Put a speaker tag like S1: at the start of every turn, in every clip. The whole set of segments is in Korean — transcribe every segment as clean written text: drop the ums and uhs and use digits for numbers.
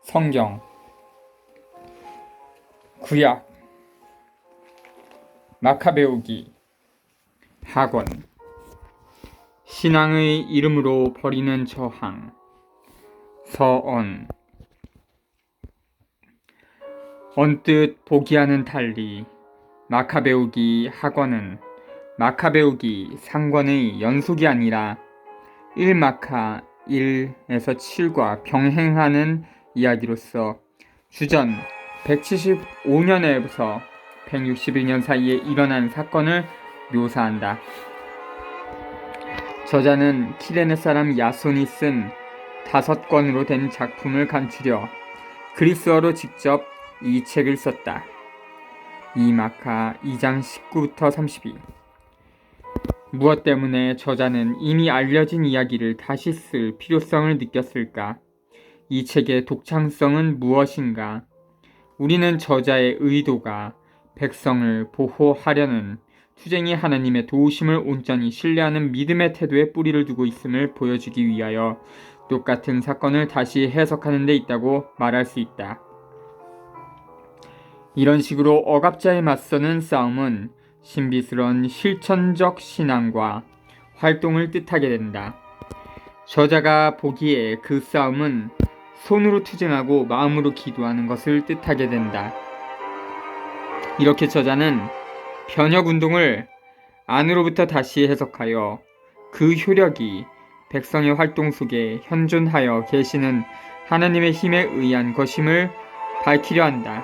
S1: 성경 구약 마카베오기 학원 신앙의 이름으로 벌이는 저항 서언 언뜻 보기와는 달리 마카베오기 학원은 마카베오기 상권의 연속이 아니라 1마카 1에서 7과 병행하는 이야기로서 주전 175년에서 161년 사이에 일어난 사건을 묘사한다. 저자는 키레네 사람 야손이 쓴 5권으로 된 작품을 간추려 그리스어로 직접 이 책을 썼다. 2마카 2장 19부터 32. 무엇 때문에 저자는 이미 알려진 이야기를 다시 쓸 필요성을 느꼈을까? 이 책의 독창성은 무엇인가? 우리는 저자의 의도가 백성을 보호하려는 투쟁이 하나님의 도우심을 온전히 신뢰하는 믿음의 태도에 뿌리를 두고 있음을 보여주기 위하여 똑같은 사건을 다시 해석하는 데 있다고 말할 수 있다. 이런 식으로 억압자에 맞서는 싸움은 신비스러운 실천적 신앙과 활동을 뜻하게 된다. 저자가 보기에 그 싸움은 손으로 투쟁하고 마음으로 기도하는 것을 뜻하게 된다. 이렇게 저자는 변혁운동을 안으로부터 다시 해석하여 그 효력이 백성의 활동 속에 현존하여 계시는 하나님의 힘에 의한 것임을 밝히려 한다.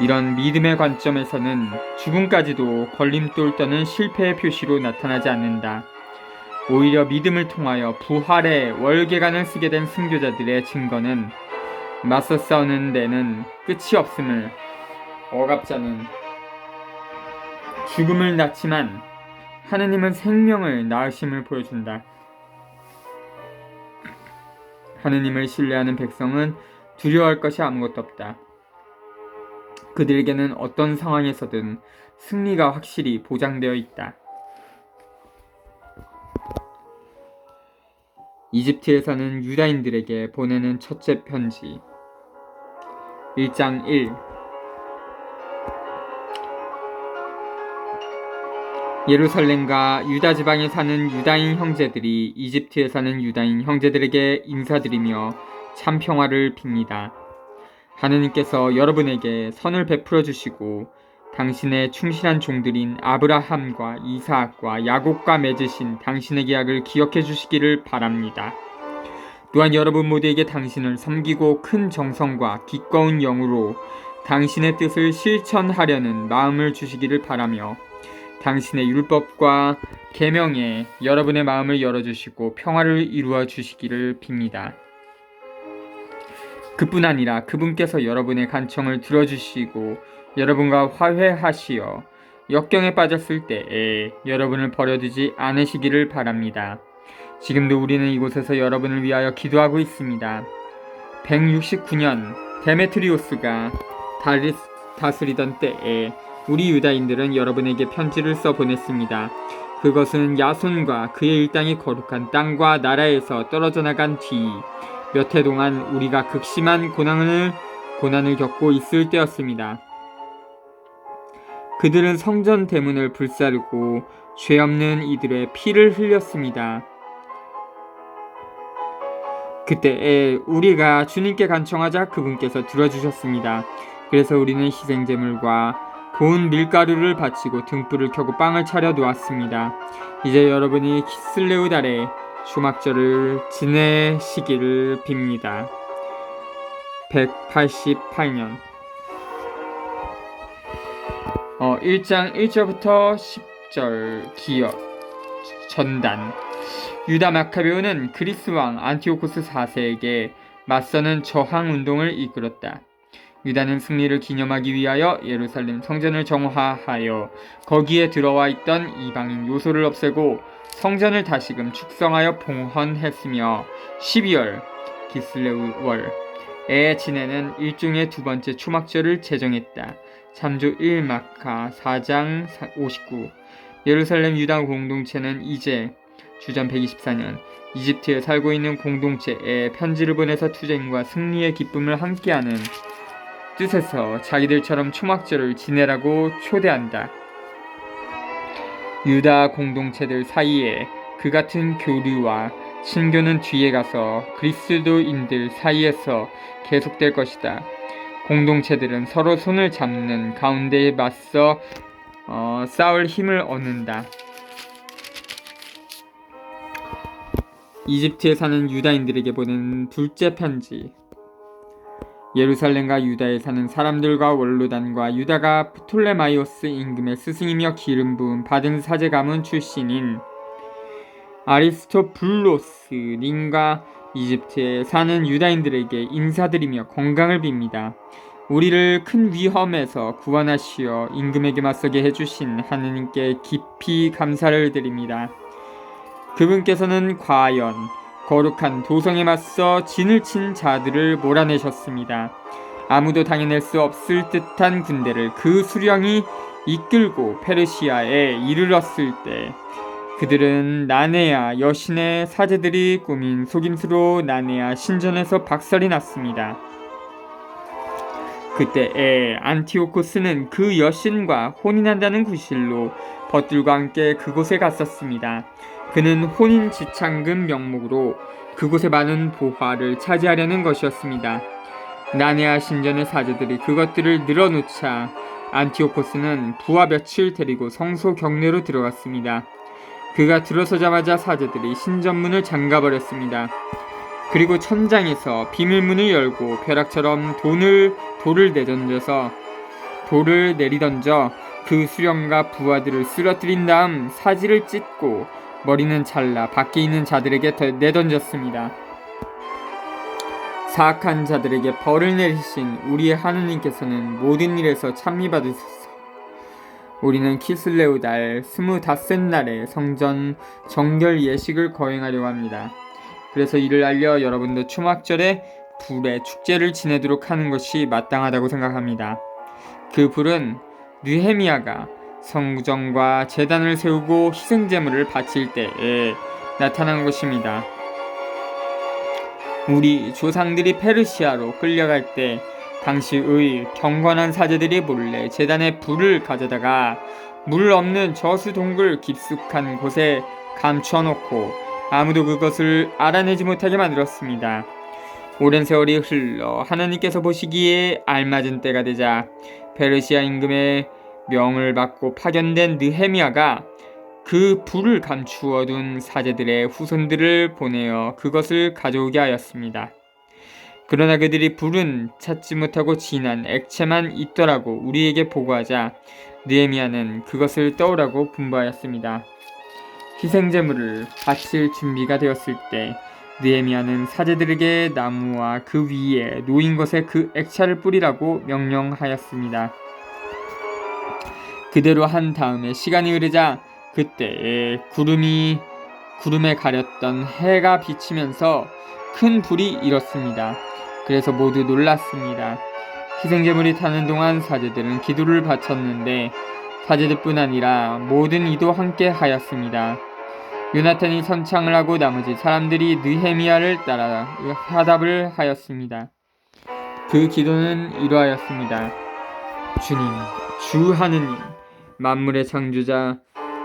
S1: 이런 믿음의 관점에서는 죽음까지도 걸림돌 떠는 실패의 표시로 나타나지 않는다. 오히려 믿음을 통하여 부활의 월계관을 쓰게 된 순교자들의 증거는 맞서 싸우는 데는 끝이 없음을, 억압자는 죽음을 낳지만 하느님은 생명을 낳으심을 보여준다. 하느님을 신뢰하는 백성은 두려워할 것이 아무것도 없다. 그들에게는 어떤 상황에서든 승리가 확실히 보장되어 있다. 이집트에 사는 유다인들에게 보내는 첫째 편지 1장 1. 예루살렘과 유다 지방에 사는 유다인 형제들이 이집트에 사는 유다인 형제들에게 인사드리며 참 평화를 빕니다. 하느님께서 여러분에게 선을 베풀어 주시고 당신의 충실한 종들인 아브라함과 이삭과 야곱과 맺으신 당신의 계약을 기억해 주시기를 바랍니다. 또한 여러분 모두에게 당신을 섬기고 큰 정성과 기꺼운 영으로 당신의 뜻을 실천하려는 마음을 주시기를 바라며 당신의 율법과 계명에 여러분의 마음을 열어주시고 평화를 이루어 주시기를 빕니다. 그뿐 아니라 그분께서 여러분의 간청을 들어주시고 여러분과 화해하시어 역경에 빠졌을 때에 여러분을 버려두지 않으시기를 바랍니다. 지금도 우리는 이곳에서 여러분을 위하여 기도하고 있습니다. 169년 데메트리오스가 다스리던 때에 우리 유다인들은 여러분에게 편지를 써 보냈습니다. 그것은 야손과 그의 일당이 거룩한 땅과 나라에서 떨어져 나간 뒤 몇 해 동안 우리가 극심한 고난을 겪고 있을 때였습니다. 그들은 성전 대문을 불사르고 죄 없는 이들의 피를 흘렸습니다. 그때에 우리가 주님께 간청하자 그분께서 들어주셨습니다. 그래서 우리는 희생제물과 고운 밀가루를 바치고 등불을 켜고 빵을 차려 놓았습니다. 이제 여러분이 키슬레우 달에 초막절을 지내시기를 빕니다. 188년 1장 1절부터 10절 기억 전단 유다 마카베오는 그리스 왕 안티오코스 4세에게 맞서는 저항 운동을 이끌었다. 유다는 승리를 기념하기 위하여 예루살렘 성전을 정화하여 거기에 들어와 있던 이방인 요소를 없애고 성전을 다시금 축성하여 봉헌했으며 12월 기슬레우월에 지내는 일종의 두 번째 초막절을 제정했다. 참조 1마카 4장 59. 예루살렘 유다 공동체는 이제 주전 124년 이집트에 살고 있는 공동체에 편지를 보내서 투쟁과 승리의 기쁨을 함께하는 뜻에서 자기들처럼 초막절을 지내라고 초대한다. 유다 공동체들 사이에 그 같은 교류와 신교는 뒤에 가서 그리스도인들 사이에서 계속될 것이다. 공동체들은 서로 손을 잡는 가운데에 맞서 싸울 힘을 얻는다. 이집트에 사는 유다인들에게 보낸 둘째 편지. 예루살렘과 유다에 사는 사람들과 원로단과 유다가 프톨레마이오스 임금의 스승이며 기름 부음 받은 사제 가문 출신인 아리스토블로스 님과 이집트에 사는 유다인들에게 인사드리며 건강을 빕니다. 우리를 큰 위험에서 구원하시어 임금에게 맞서게 해주신 하느님께 깊이 감사를 드립니다. 그분께서는 과연 거룩한 도성에 맞서 진을 친 자들을 몰아내셨습니다. 아무도 당해낼 수 없을 듯한 군대를 그 수령이 이끌고 페르시아에 이르렀을 때 그들은 나네아 여신의 사제들이 꾸민 속임수로 나네아 신전에서 박살이 났습니다. 그때에 안티오코스는 그 여신과 혼인한다는 구실로 벗들과 함께 그곳에 갔었습니다. 그는 혼인 지창금 명목으로 그곳의 많은 보화를 차지하려는 것이었습니다. 나네아 신전의 사제들이 그것들을 늘어놓자 안티오코스는 부하 몇을 데리고 성소 경내로 들어갔습니다. 그가 들어서자마자 사제들이 신전문을 잠가버렸습니다. 그리고 천장에서 비밀문을 열고 벼락처럼 돌을 내리던져 그 수령과 부하들을 쓰러뜨린 다음 사지를 찢고 머리는 잘라 밖에 있는 자들에게 내던졌습니다. 사악한 자들에게 벌을 내리신 우리의 하느님께서는 모든 일에서 찬미받으소서. 우리는 키슬레우 달 25날에 성전 정결 예식을 거행하려고 합니다. 그래서 이를 알려 여러분도 초막절에 불의 축제를 지내도록 하는 것이 마땅하다고 생각합니다. 그 불은 느헤미야가 성전과 제단을 세우고 희생제물을 바칠 때에 나타난 것입니다. 우리 조상들이 페르시아로 끌려갈 때 당시의 경건한 사제들이 몰래 제단에 불을 가져다가 물 없는 저수 동굴 깊숙한 곳에 감춰놓고 아무도 그것을 알아내지 못하게 만들었습니다. 오랜 세월이 흘러 하나님께서 보시기에 알맞은 때가 되자 페르시아 임금의 명을 받고 파견된 느헤미야가 그 불을 감추어 둔 사제들의 후손들을 보내어 그것을 가져오게 하였습니다. 그러나 그들이 불은 찾지 못하고 진한 액체만 있더라고 우리에게 보고하자 느헤미야는 그것을 떠오라고 분부하였습니다. 희생제물을 바칠 준비가 되었을 때 느헤미야는 사제들에게 나무와 그 위에 놓인 것에 그 액체를 뿌리라고 명령하였습니다. 그대로 한 다음에 시간이 흐르자 그때에 구름에 가렸던 해가 비치면서 큰 불이 일었습니다. 그래서 모두 놀랐습니다. 희생제물이 타는 동안 사제들은 기도를 바쳤는데 사제들뿐 아니라 모든 이도 함께 하였습니다. 요나탄이 선창을 하고 나머지 사람들이 느헤미야를 따라 화답을 하였습니다. 그 기도는 이러하였습니다. 주님, 주 하느님, 만물의 창조자,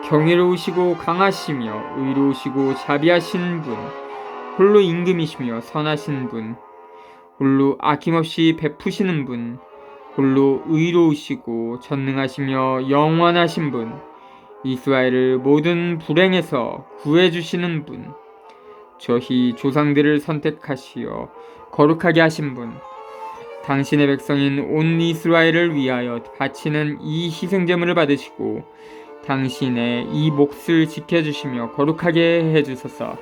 S1: 경이로우시고 강하시며 의로우시고 자비하신 분, 홀로 임금이시며 선하신 분, 홀로 아낌없이 베푸시는 분, 홀로 의로우시고 전능하시며 영원하신 분, 이스라엘을 모든 불행에서 구해주시는 분, 저희 조상들을 선택하시어 거룩하게 하신 분, 당신의 백성인 온 이스라엘을 위하여 바치는 이 희생제물을 받으시고 당신의 이 몫을 지켜주시며 거룩하게 해주소서.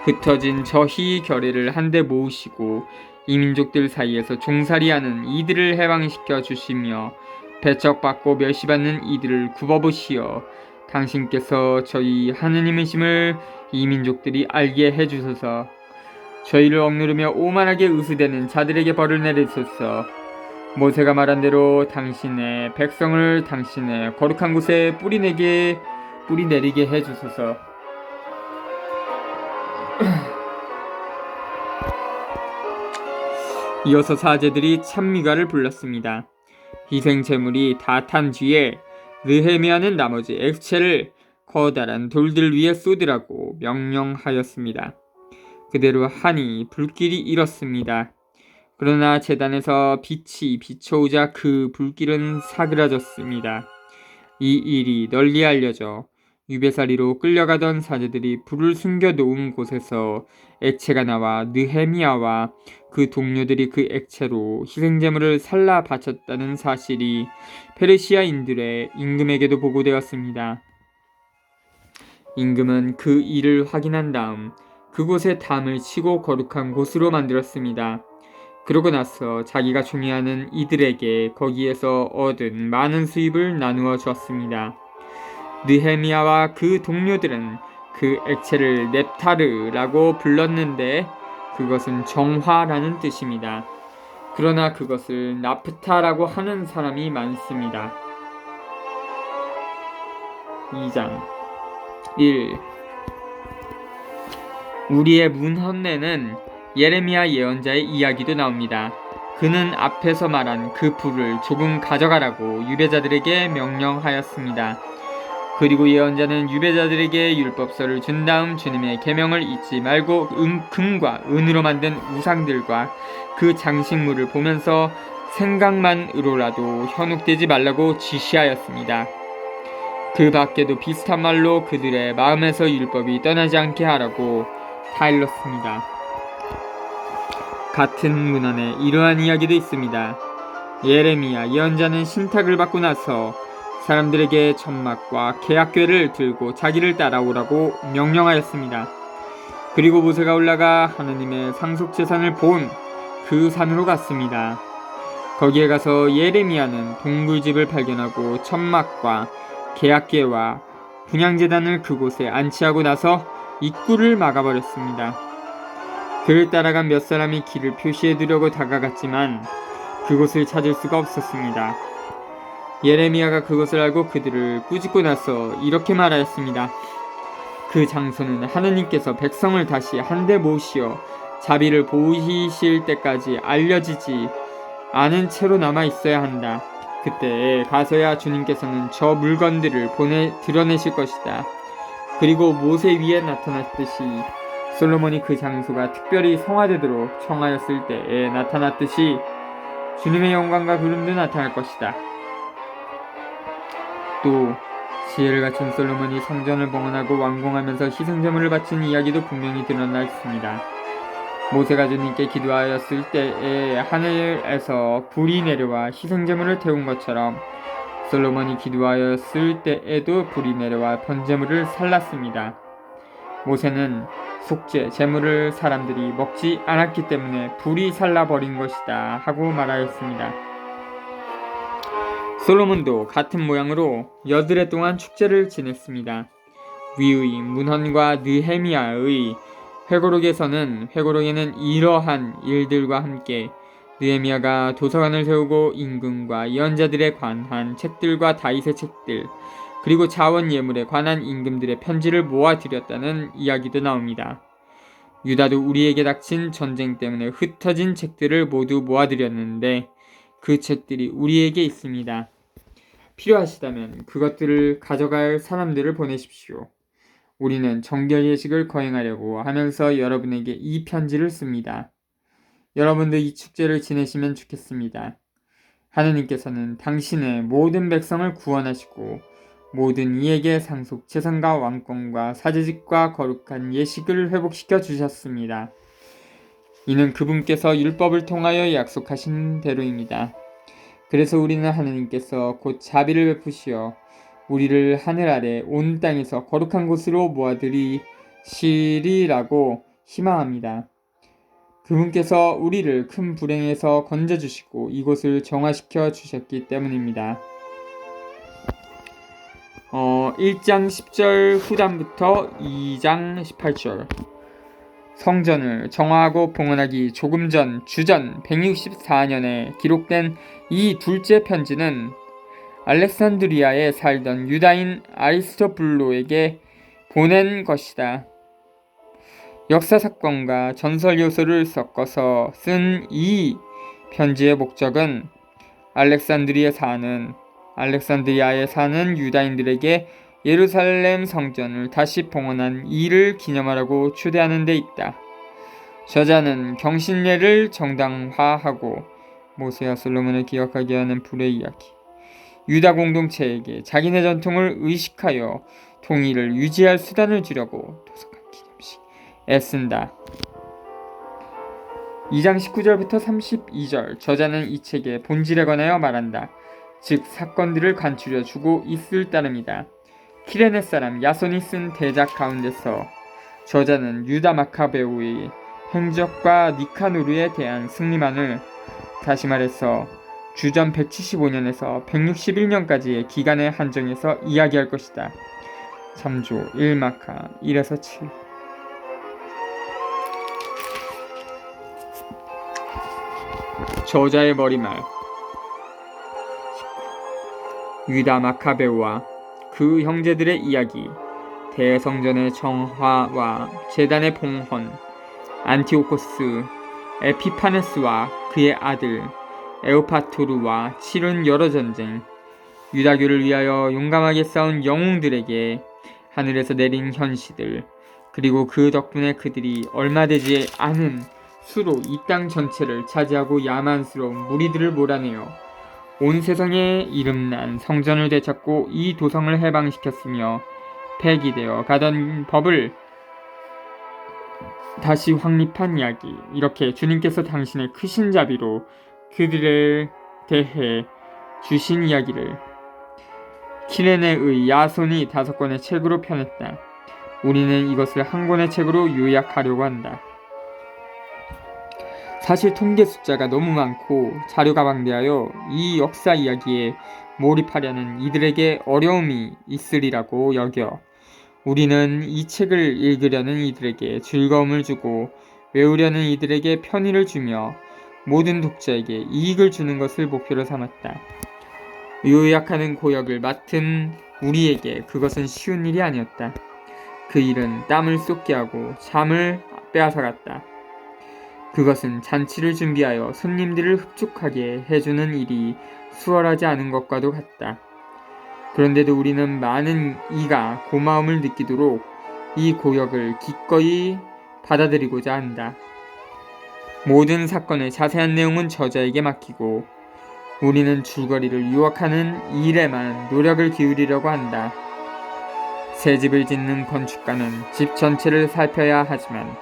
S1: 흩어진 저희 결의를 한데 모으시고 이 민족들 사이에서 종살이하는 이들을 해방시켜 주시며 배척받고 멸시받는 이들을 굽어보시어 당신께서 저희 하느님이심을 이 민족들이 알게 해주소서. 저희를 억누르며 오만하게 의수되는 자들에게 벌을 내리소서. 모세가 말한 대로 당신의 백성을 당신의 거룩한 곳에 뿌리 내리게 해주소서. 이어서 사제들이 찬미가를 불렀습니다. 희생 제물이 다 탄 뒤에 느헤미야는 나머지 액체를 커다란 돌들 위에 쏟으라고 명령하였습니다. 그대로 하니 불길이 일었습니다. 그러나 제단에서 빛이 비춰오자 그 불길은 사그라졌습니다. 이 일이 널리 알려져 유배살이로 끌려가던 사제들이 불을 숨겨놓은 곳에서 액체가 나와 느헤미야와 그 동료들이 그 액체로 희생제물을 살라 바쳤다는 사실이 페르시아인들의 임금에게도 보고되었습니다. 임금은 그 일을 확인한 다음 그곳에 담을 치고 거룩한 곳으로 만들었습니다. 그러고 나서 자기가 중요하는 이들에게 거기에서 얻은 많은 수입을 나누어 주었습니다. 느헤미야와 그 동료들은 그 액체를 넵타르라고 불렀는데 그것은 정화라는 뜻입니다. 그러나 그것을 나프타라고 하는 사람이 많습니다. 2장 1. 우리의 문헌에는 예레미야 예언자의 이야기도 나옵니다. 그는 앞에서 말한 그 불을 조금 가져가라고 유배자들에게 명령하였습니다. 그리고 예언자는 유배자들에게 율법서를 준 다음 주님의 계명을 잊지 말고 금과 은으로 만든 우상들과 그 장식물을 보면서 생각만으로라도 현혹되지 말라고 지시하였습니다. 그 밖에도 비슷한 말로 그들의 마음에서 율법이 떠나지 않게 하라고 다일렀습니다. 같은 문헌에 이러한 이야기도 있습니다. 예레미야 예언자는 신탁을 받고 나서 사람들에게 천막과 계약궤를 들고 자기를 따라오라고 명령하였습니다. 그리고 모세가 올라가 하느님의 상속재산을 본 그 산으로 갔습니다. 거기에 가서 예레미야는 동굴집을 발견하고 천막과 계약궤와 분향제단을 그곳에 안치하고 나서 입구를 막아버렸습니다. 그를 따라간 몇 사람이 길을 표시해두려고 다가갔지만 그곳을 찾을 수가 없었습니다. 예레미야가 그것을 알고 그들을 꾸짖고 나서 이렇게 말하였습니다. 그 장소는 하느님께서 백성을 다시 한데 모시어 자비를 보이실 때까지 알려지지 않은 채로 남아 있어야 한다. 그때 가서야 주님께서는 저 물건들을 드러내실 것이다. 그리고 모세 위에 나타났듯이 솔로몬이 그 장소가 특별히 성화되도록 청하였을 때에 나타났듯이 주님의 영광과 구름도 나타날 것이다. 또 지혜를 갖춘 솔로몬이 성전을 봉헌하고 완공하면서 희생제물을 바친 이야기도 분명히 드러나 있습니다. 모세가 주님께 기도하였을 때에 하늘에서 불이 내려와 희생제물을 태운 것처럼 솔로몬이 기도하였을 때에도 불이 내려와 번제물을 살랐습니다. 모세는 속죄, 제물을 사람들이 먹지 않았기 때문에 불이 살라버린 것이다 하고 말하였습니다. 솔로몬도 같은 모양으로 여드레 동안 축제를 지냈습니다. 위의 문헌과 느헤미야의 회고록에는 이러한 일들과 함께 느헤미야가 도서관을 세우고 임금과 예언자들에 관한 책들과 다윗의 책들 그리고 자원 예물에 관한 임금들의 편지를 모아드렸다는 이야기도 나옵니다. 유다도 우리에게 닥친 전쟁 때문에 흩어진 책들을 모두 모아드렸는데 그 책들이 우리에게 있습니다. 필요하시다면 그것들을 가져갈 사람들을 보내십시오. 우리는 정결 예식을 거행하려고 하면서 여러분에게 이 편지를 씁니다. 여러분도 이 축제를 지내시면 좋겠습니다. 하느님께서는 당신의 모든 백성을 구원하시고 모든 이에게 상속 재산과 왕권과 사제직과 거룩한 예식을 회복시켜 주셨습니다. 이는 그분께서 율법을 통하여 약속하신 대로입니다. 그래서 우리는 하느님께서 곧 자비를 베푸시어 우리를 하늘 아래 온 땅에서 거룩한 곳으로 모아들이시리라고 희망합니다. 그분께서 우리를 큰 불행에서 건져주시고 이곳을 정화시켜 주셨기 때문입니다. 1장 10절 후반부터 2장 18절 성전을 정화하고 봉헌하기 조금 전 주전 164년에 기록된 이 둘째 편지는 알렉산드리아에 살던 유다인 아리스토블로에게 보낸 것이다. 역사 사건과 전설 요소를 섞어서 쓴 이 편지의 목적은 알렉산드리아에 사는 유다인들에게 예루살렘 성전을 다시 봉헌한 이를 기념하라고 초대하는 데 있다. 저자는 경신례를 정당화하고 모세와 솔로몬을 기억하게 하는 불의 이야기, 유다 공동체에게 자기네 전통을 의식하여 통일을 유지할 수단을 주려고 도서관 기념식 애쓴다. 2장 19절부터 32절, 저자는 이 책의 본질에 관하여 말한다. 즉 사건들을 간추려 주고 있을 따름이다. 키레네 사람 야손이 쓴 대작 가운데서 저자는 유다 마카베오의 행적과 니카노르에 대한 승리만을, 다시 말해서 주전 175년에서 161년까지의 기간에 한정해서 이야기할 것이다. 참조 1마카 1에서 7. 저자의 머리말. 유다 마카베오와 그 형제들의 이야기, 대성전의 정화와 제단의 봉헌, 안티오코스 에피파네스와 그의 아들 에오파토르와 치른 여러 전쟁, 유다교를 위하여 용감하게 싸운 영웅들에게 하늘에서 내린 현시들, 그리고 그 덕분에 그들이 얼마 되지 않은 수로 이 땅 전체를 차지하고 야만스러운 무리들을 몰아내어 온 세상에 이름난 성전을 되찾고 이 도성을 해방시켰으며 폐기되어 가던 법을 다시 확립한 이야기. 이렇게 주님께서 당신의 크신 자비로 그들에 대해 주신 이야기를 키레네의 야손이 5권의 책으로 펴냈다. 우리는 이것을 한 권의 책으로 요약하려고 한다. 사실 통계 숫자가 너무 많고 자료가 방대하여 이 역사 이야기에 몰입하려는 이들에게 어려움이 있으리라고 여겨 우리는 이 책을 읽으려는 이들에게 즐거움을 주고 외우려는 이들에게 편의를 주며 모든 독자에게 이익을 주는 것을 목표로 삼았다. 요약하는 고역을 맡은 우리에게 그것은 쉬운 일이 아니었다. 그 일은 땀을 쏟게 하고 잠을 빼앗아갔다. 그것은 잔치를 준비하여 손님들을 흡족하게 해주는 일이 수월하지 않은 것과도 같다. 그런데도 우리는 많은 이가 고마움을 느끼도록 이 고역을 기꺼이 받아들이고자 한다. 모든 사건의 자세한 내용은 저자에게 맡기고 우리는 줄거리를 요약하는 일에만 노력을 기울이려고 한다. 새 집을 짓는 건축가는 집 전체를 살펴야 하지만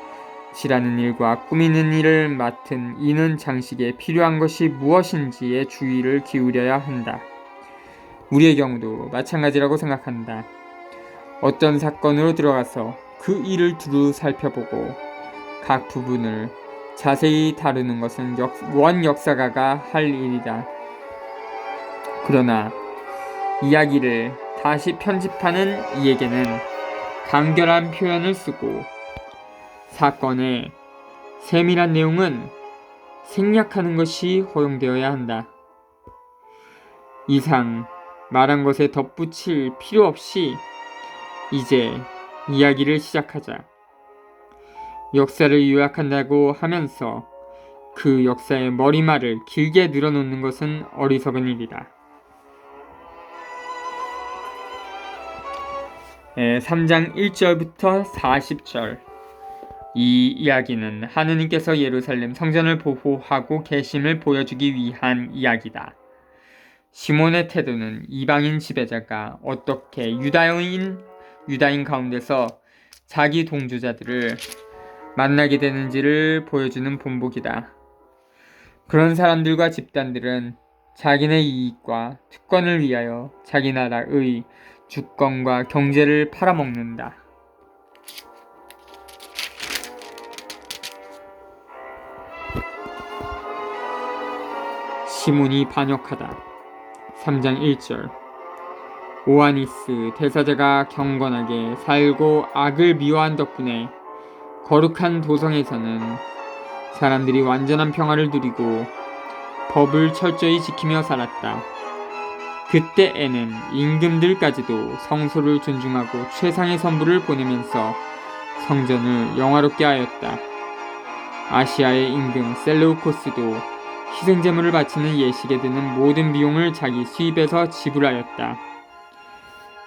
S1: 칠하는 일과 꾸미는 일을 맡은 이는 장식에 필요한 것이 무엇인지에 주의를 기울여야 한다. 우리의 경우도 마찬가지라고 생각한다. 어떤 사건으로 들어가서 그 일을 두루 살펴보고 각 부분을 자세히 다루는 것은 원 역사가가 할 일이다. 그러나 이야기를 다시 편집하는 이에게는 간결한 표현을 쓰고 사건의 세밀한 내용은 생략하는 것이 허용되어야 한다. 이상 말한 것에 덧붙일 필요 없이 이제 이야기를 시작하자. 역사를 요약한다고 하면서 그 역사의 머리말을 길게 늘어놓는 것은 어리석은 일이다. 3장 1절부터 40절. 이 이야기는 하느님께서 예루살렘 성전을 보호하고 계심을 보여주기 위한 이야기다. 시몬의 태도는 이방인 지배자가 어떻게 유다인 가운데서 자기 동조자들을 만나게 되는지를 보여주는 본보기다. 그런 사람들과 집단들은 자기네 이익과 특권을 위하여 자기 나라의 주권과 경제를 팔아먹는다. 시몬이 반역하다. 3장 1절. 오아니스 대사자가 경건하게 살고 악을 미워한 덕분에 거룩한 도성에서는 사람들이 완전한 평화를 누리고 법을 철저히 지키며 살았다. 그때에는 임금들까지도 성소를 존중하고 최상의 선물을 보내면서 성전을 영화롭게 하였다. 아시아의 임금 셀레우코스도 희생제물을 바치는 예식에 드는 모든 비용을 자기 수입에서 지불하였다.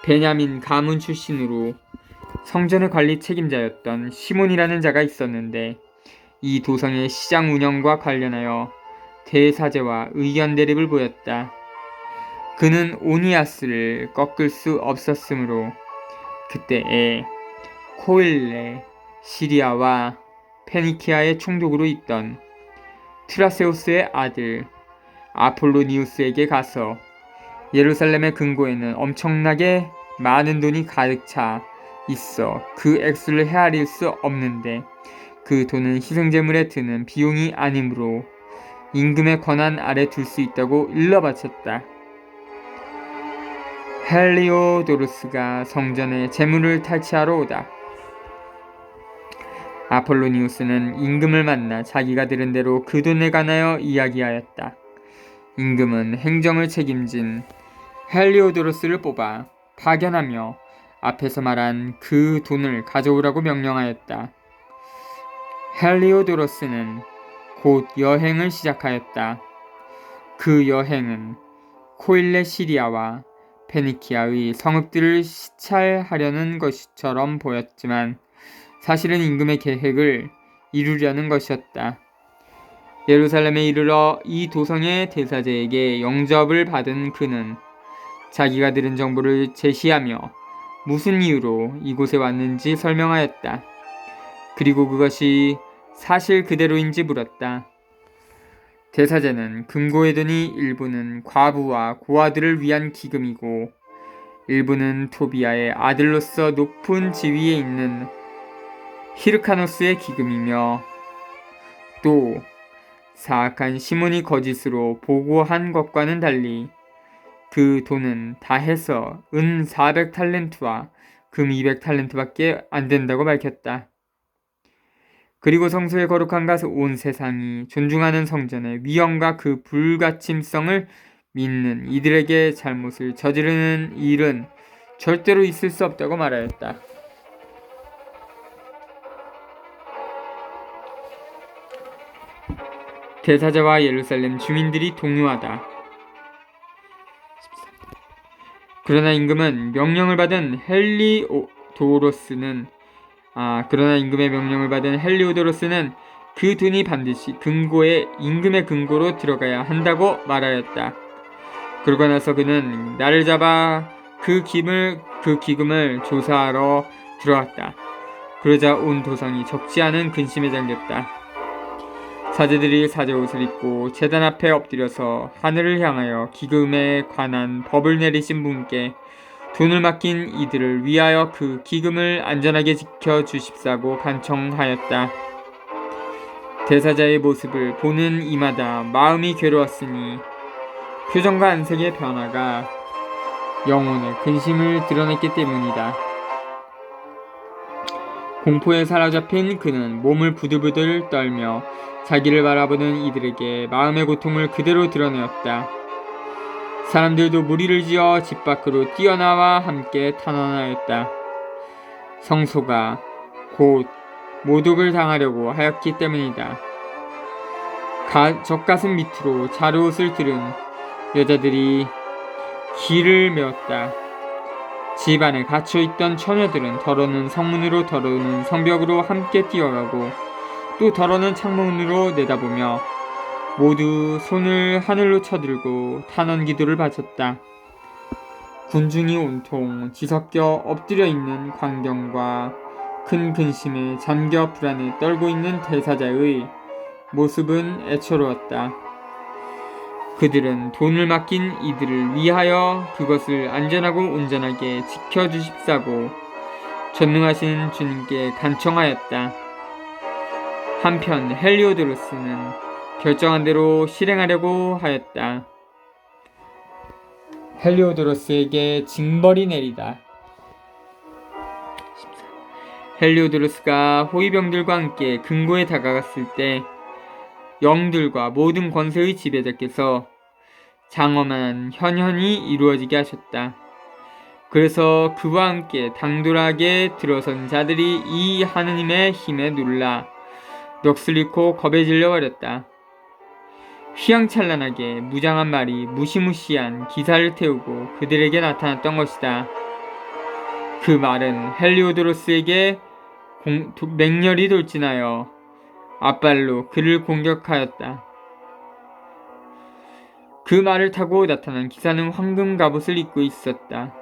S1: 베냐민 가문 출신으로 성전의 관리 책임자였던 시몬이라는 자가 있었는데 이 도성의 시장 운영과 관련하여 대사제와 의견 대립을 보였다. 그는 오니아스를 꺾을 수 없었으므로 그때에 코일레, 시리아와 페니키아의 총독으로 있던 트라세우스의 아들 아폴로니우스에게 가서 예루살렘의 근고에는 엄청나게 많은 돈이 가득 차 있어 그 액수를 헤아릴 수 없는데 그 돈은 희생제물에 드는 비용이 아니므로 임금의 권한 아래 둘 수 있다고 일러 바쳤다. 헬리오도루스가 성전에 제물을 탈취하러 오다. 아폴로니우스는 임금을 만나 자기가 들은 대로 그 돈에 관하여 이야기하였다. 임금은 행정을 책임진 헬리오도루스를 뽑아 파견하며 앞에서 말한 그 돈을 가져오라고 명령하였다. 헬리오도루스는 곧 여행을 시작하였다. 그 여행은 코일레 시리아와 페니키아의 성읍들을 시찰하려는 것처럼 보였지만 사실은 임금의 계획을 이루려는 것이었다. 예루살렘에 이르러 이 도성의 대사제에게 영접을 받은 그는 자기가 들은 정보를 제시하며 무슨 이유로 이곳에 왔는지 설명하였다. 그리고 그것이 사실 그대로인지 물었다. 대사제는 금고의 돈이 일부는 과부와 고아들을 위한 기금이고 일부는 토비아의 아들로서 높은 지위에 있는 히르카노스의 기금이며 또 사악한 시몬이 거짓으로 보고한 것과는 달리 그 돈은 다 해서 은 400탈렌트와 금 200탈렌트밖에 안 된다고 밝혔다. 그리고 성소의 거룩한 가서 온 세상이 존중하는 성전의 위엄과 그 불가침성을 믿는 이들에게 잘못을 저지르는 일은 절대로 있을 수 없다고 말하였다. 대사제와 예루살렘 주민들이 동요하다. 그러나 임금의 명령을 받은 헬리오도로스는 그 돈이 반드시 금고에 임금의 금고로 들어가야 한다고 말하였다. 그러고 나서 그는 나를 잡아 그 기금을 조사하러 들어왔다. 그러자 온 도성이 적지 않은 근심에 잠겼다. 사제들이 사제옷을 입고 제단 앞에 엎드려서 하늘을 향하여 기금에 관한 법을 내리신 분께 돈을 맡긴 이들을 위하여 그 기금을 안전하게 지켜주십사고 간청하였다. 대사자의 모습을 보는 이마다 마음이 괴로웠으니 표정과 안색의 변화가 영혼의 근심을 드러냈기 때문이다. 공포에 사로잡힌 그는 몸을 부들부들 떨며 자기를 바라보는 이들에게 마음의 고통을 그대로 드러내었다. 사람들도 무리를 지어 집 밖으로 뛰어나와 함께 탄원하였다. 성소가 곧 모독을 당하려고 하였기 때문이다. 젖가슴 밑으로 자루옷을 들은 여자들이 길을 메웠다. 집 안에 갇혀있던 처녀들은 더러는 성문으로 더러는 성벽으로 함께 뛰어가고 또 더러는 창문으로 내다보며 모두 손을 하늘로 쳐들고 탄원 기도를 바쳤다. 군중이 온통 뒤섞여 엎드려 있는 광경과 큰 근심에 잠겨 불안에 떨고 있는 대사자의 모습은 애처로웠다. 그들은 돈을 맡긴 이들을 위하여 그것을 안전하고 온전하게 지켜주십사고 전능하신 주님께 간청하였다. 한편 헬리오도로스는 결정한 대로 실행하려고 하였다. 헬리오도로스에게 징벌이 내리다. 헬리오도로스가 호위병들과 함께 금고에 다가갔을 때 영들과 모든 권세의 지배자께서 장엄한 현현이 이루어지게 하셨다. 그래서 그와 함께 당돌하게 들어선 자들이 이 하느님의 힘에 놀라 넋을 잃고 겁에 질려버렸다. 휘황찬란하게 무장한 말이 무시무시한 기사를 태우고 그들에게 나타났던 것이다. 그 말은 헬리오도로스에게 맹렬히 돌진하여 앞발로 그를 공격하였다. 그 말을 타고 나타난 기사는 황금 갑옷을 입고 있었다.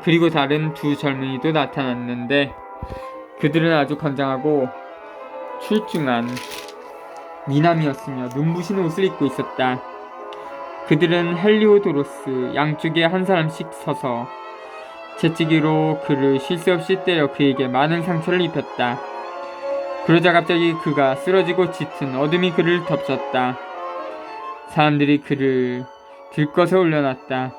S1: 그리고 다른 두 젊은이도 나타났는데 그들은 아주 건장하고 출중한 미남이었으며 눈부신 옷을 입고 있었다. 그들은 헬리오도로스 양쪽에 한 사람씩 서서 채찍으로 그를 쉴 새 없이 때려 그에게 많은 상처를 입혔다. 그러자 갑자기 그가 쓰러지고 짙은 어둠이 그를 덮쳤다. 사람들이 그를 들것에 올려놨다.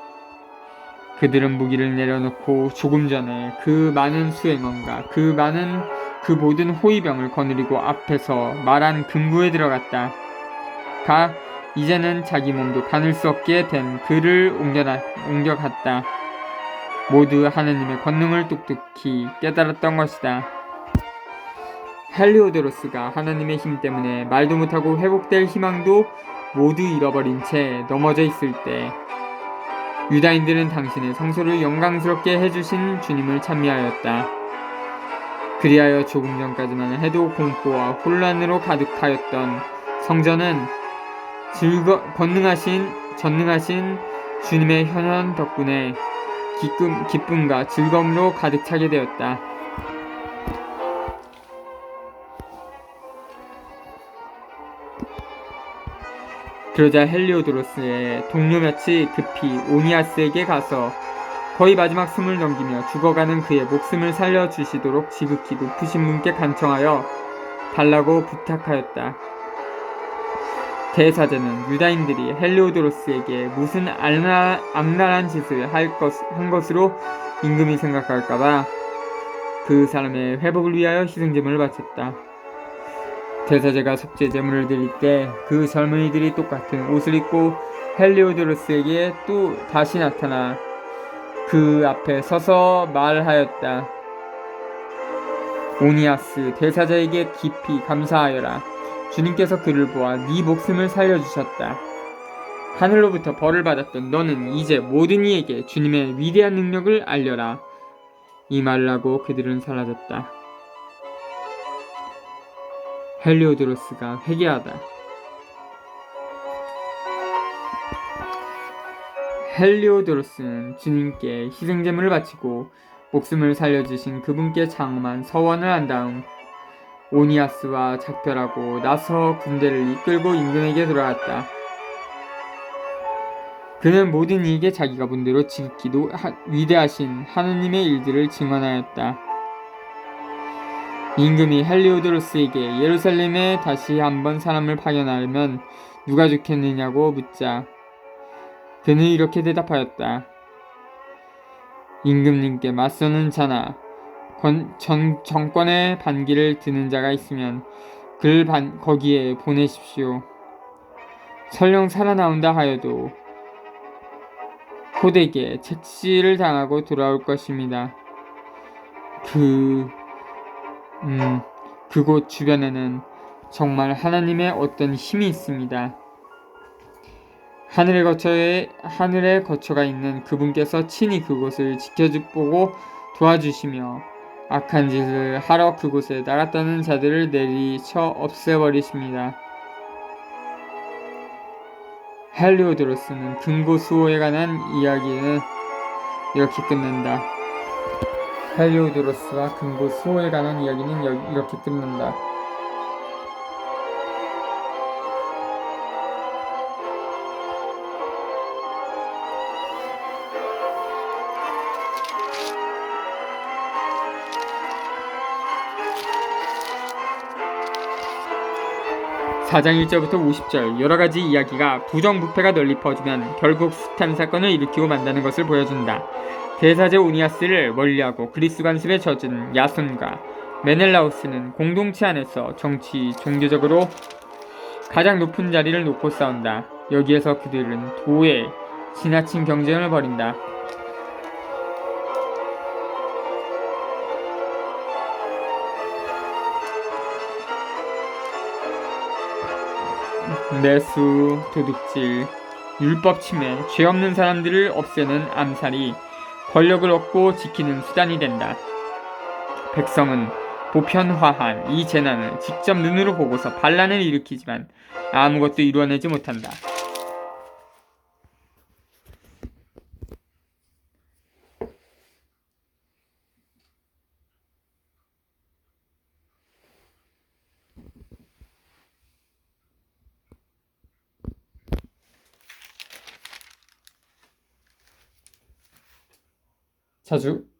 S1: 그들은 무기를 내려놓고 조금 전에 그 많은 수행원과 그 모든 호위병을 거느리고 앞에서 말한 금구에 들어갔다. 이제는 자기 몸도 가눌 수 없게 된 그를 옮겨갔다. 모두 하느님의 권능을 똑똑히 깨달았던 것이다. 헬리오도로스가 하느님의 힘 때문에 말도 못하고 회복될 희망도 모두 잃어버린 채 넘어져 있을 때 유다인들은 당신의 성소를 영광스럽게 해주신 주님을 찬미하였다. 그리하여 조금 전까지만 해도 공포와 혼란으로 가득하였던 성전은 전능하신 주님의 현현 덕분에 기쁨과 즐거움으로 가득 차게 되었다. 그러자 헬리오도로스의 동료 몇이 급히 오니아스에게 가서 거의 마지막 숨을 넘기며 죽어가는 그의 목숨을 살려주시도록 지극히 높으신 분께 간청하여 달라고 부탁하였다. 대사제는 유다인들이 헬리오도로스에게 무슨 악랄한 짓을 한 것으로 임금이 생각할까봐 그 사람의 회복을 위하여 희생제물을 바쳤다. 대사제가 속죄 제물을 드릴 때 그 젊은이들이 똑같은 옷을 입고 헬리오도로스에게 또 다시 나타나 그 앞에 서서 말하였다. 오니아스, 대사제에게 깊이 감사하여라. 주님께서 그를 보아 네 목숨을 살려주셨다. 하늘로부터 벌을 받았던 너는 이제 모든 이에게 주님의 위대한 능력을 알려라. 이 말을 하고 그들은 사라졌다. 헬리오도로스가 회개하다. 헬리오도로스는 주님께 희생제물을 바치고 목숨을 살려주신 그분께 장엄한 서원을 한 다음 오니아스와 작별하고 나서 군대를 이끌고 임금에게 돌아갔다. 그는 모든 이에게 자기가 본 대로 지극히 위대하신 하느님의 일들을 증언하였다. 임금이 헬리오도로스에게 예루살렘에 다시 한번 사람을 파견하려면 누가 좋겠느냐고 묻자 그는 이렇게 대답하였다. 임금님께 맞서는 자나 정권의 반기를 드는 자가 있으면 그를 거기에 보내십시오. 설령 살아나온다 하여도 호되게 책시를 당하고 돌아올 것입니다. 그곳 주변에는 정말 하나님의 어떤 힘이 있습니다. 하늘의 거처가 있는 그분께서 친히 그곳을 지켜보고 도와주시며 악한 짓을 하러 그곳에 나갔다는 자들을 내리쳐 없애버리십니다. 헬리오도로스는 금고 수호에 관한 이야기는 이렇게 끝난다. 헬리오도로스와 금고 수호에 관한 이야기는 이렇게 끝난다. 사장 1절부터 50절 여러가지 이야기가 부정부패가 널리 퍼지면 결국 숱한 사건을 일으키고 만다는 것을 보여준다. 대사제 오니아스를 멀리하고 그리스 관습에 젖은 야손과 메넬라우스는 공동체 안에서 종교적으로 가장 높은 자리를 놓고 싸운다. 여기에서 그들은 도에 지나친 경쟁을 벌인다. 매수, 도둑질, 율법 침해, 죄 없는 사람들을 없애는 암살이 권력을 얻고 지키는 수단이 된다. 백성은 보편화한 이 재난을 직접 눈으로 보고서 반란을 일으키지만 아무것도 이루어내지 못한다. 자주